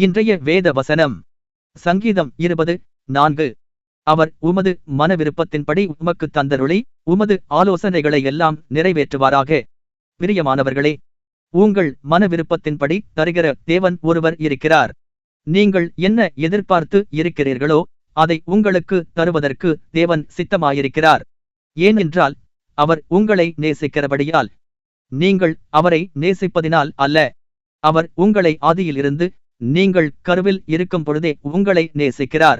இன்றைய வேத வசனம் சங்கீதம் 20:4. அவர் உமது மன விருப்பத்தின்படி உமக்கு தந்தருளி உமது ஆலோசனைகளை எல்லாம் நிறைவேற்றுவாராக. பிரியமானவர்களே, உங்கள் மன விருப்பத்தின்படி தருகிற தேவன் ஒருவர் இருக்கிறார். நீங்கள் என்ன எதிர்பார்த்து இருக்கிறீர்களோ அதை உங்களுக்கு தருவதற்கு தேவன் சித்தமாயிருக்கிறார். ஏனென்றால் அவர் உங்களை நேசிக்கிறபடியால். நீங்கள் அவரை நேசிப்பதினால் அல்ல. அவர் உங்களை ஆதியிலிருந்து நீங்கள் கருவில் இருக்கும் பொழுதே உங்களை நேசிக்கிறார்.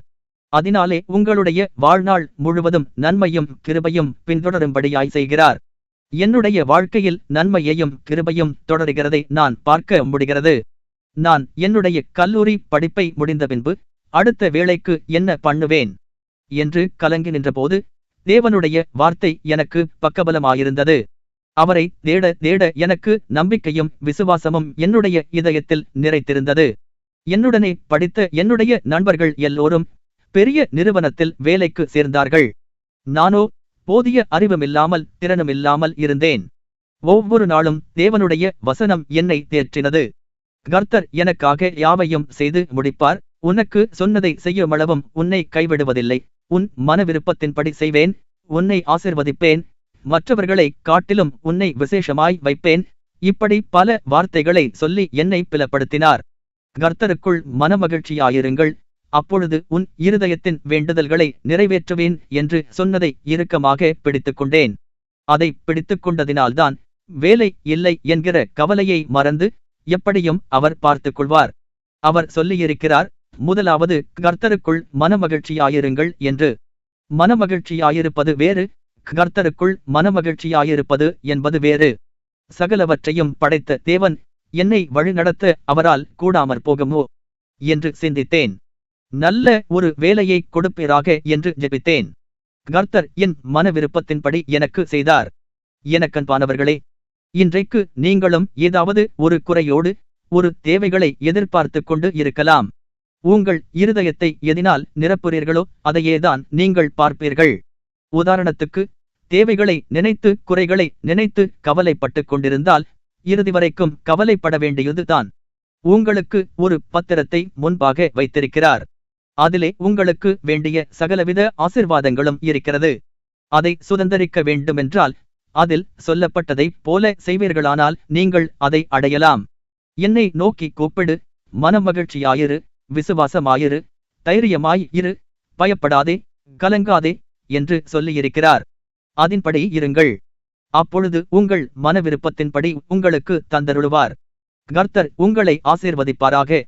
அதனாலே உங்களுடைய வாழ்நாள் முழுவதும் நன்மையும் கிருபையும் பின்தொடரும்படியாய் செய்கிறார். என்னுடைய வாழ்க்கையில் நன்மையையும் கிருபையும் தொடருகிறதை நான் பார்க்க முடிகிறது. நான் என்னுடைய கல்லூரி படிப்பை முடிந்த பின்பு அடுத்த வேளைக்கு என்ன பண்ணுவேன் என்று கலங்கி நின்றபோது தேவனுடைய வார்த்தை எனக்கு பக்கபலமாயிருந்தது. அவரை தேட தேட எனக்கு நம்பிக்கையும் விசுவாசமும் என்னுடைய இதயத்தில் நிறைத்திருந்தது. என்னுடனே படித்த என்னுடைய நண்பர்கள் எல்லோரும் பெரிய நிறுவனத்தில் வேலைக்கு சேர்ந்தார்கள். நானோ போதிய அறிவுமில்லாமல் திறனுமில்லாமல் இருந்தேன். ஒவ்வொரு நாளும் தேவனுடைய வசனம் என்னை தேற்றினது. கர்த்தர் எனக்காக யாவையும் செய்து முடிப்பார். உனக்கு சொன்னதை செய்யுமளவும் உன்னை கைவிடுவதில்லை. உன் மன விருப்பத்தின்படி செய்வேன். உன்னை ஆசிர்வதிப்பேன். மற்றவர்களை காட்டிலும் உன்னை விசேஷமாய் வைப்பேன். இப்படி பல வார்த்தைகளை சொல்லி என்னை பிளப்படுத்தினார். கர்த்தருக்குள் மனமகிழ்ச்சியாயிருங்கள், அப்பொழுது உன் இருதயத்தின் வேண்டுதல்களை நிறைவேற்றுவேன் என்று சொன்னதை இறுக்கமாக பிடித்துக்கொண்டேன். அதை பிடித்துக்கொண்டதினால்தான் வேலை இல்லை என்கிற கவலையை மறந்து எப்படியும் அவர் பார்த்துக் கொள்வார். அவர் சொல்லியிருக்கிறார், முதலாவது கர்த்தருக்குள் மனமகிழ்ச்சியாயிருங்கள் என்று. மனமகிழ்ச்சியாயிருப்பது வேறு, கர்த்தருக்குள் மனமகிழ்ச்சியாயிருப்பது என்பது வேறு. சகலவற்றையும் படைத்த தேவன் என்னை வழிநடத்த அவரால் கூடாமற் போகுமோ என்று சிந்தித்தேன். நல்ல ஒரு வேலையை கொடுப்பீராக என்று ஜெபித்தேன். கர்த்தர் என் மன விருப்பத்தின்படி எனக்கு செய்தார். எனக்கன்பானவர்களே, இன்றைக்கு நீங்களும் ஏதாவது ஒரு குறையோடு ஒரு தேவைகளை எதிர்பார்த்து கொண்டு இருக்கலாம். உங்கள் இருதயத்தை எதினால் நிரப்புறீர்களோ அதையேதான் நீங்கள் பார்ப்பீர்கள். உதாரணத்துக்கு, தேவைகளை நினைத்து குறைகளை நினைத்து கவலைப்பட்டு கொண்டிருந்தால் இறுதி வரைக்கும் கவலைப்பட வேண்டியதுதான். உங்களுக்கு ஒரு பத்திரத்தை முன்பாக வைத்திருக்கிறார். அதிலே உங்களுக்கு வேண்டிய சகலவித ஆசிர்வாதங்களும் இருக்கிறது. அதை சுதந்தரிக்க வேண்டுமென்றால் அதில் சொல்லப்பட்டதைப் போல செய்வீர்களானால் நீங்கள் அதை அடையலாம். என்னை நோக்கி கூப்பிடு, மனமகிழ்ச்சியாயிரு, விசுவாசமாயிரு, தைரியமாய் இரு, பயப்படாதே, கலங்காதே என்று சொல்லியிருக்கிறார். அதன்படி இருங்கள். அப்பொழுது உங்கள் மன விருப்பத்தின்படி உங்களுக்கு தந்தருளுவார். கர்த்தர் உங்களை ஆசீர்வதிப்பாராக.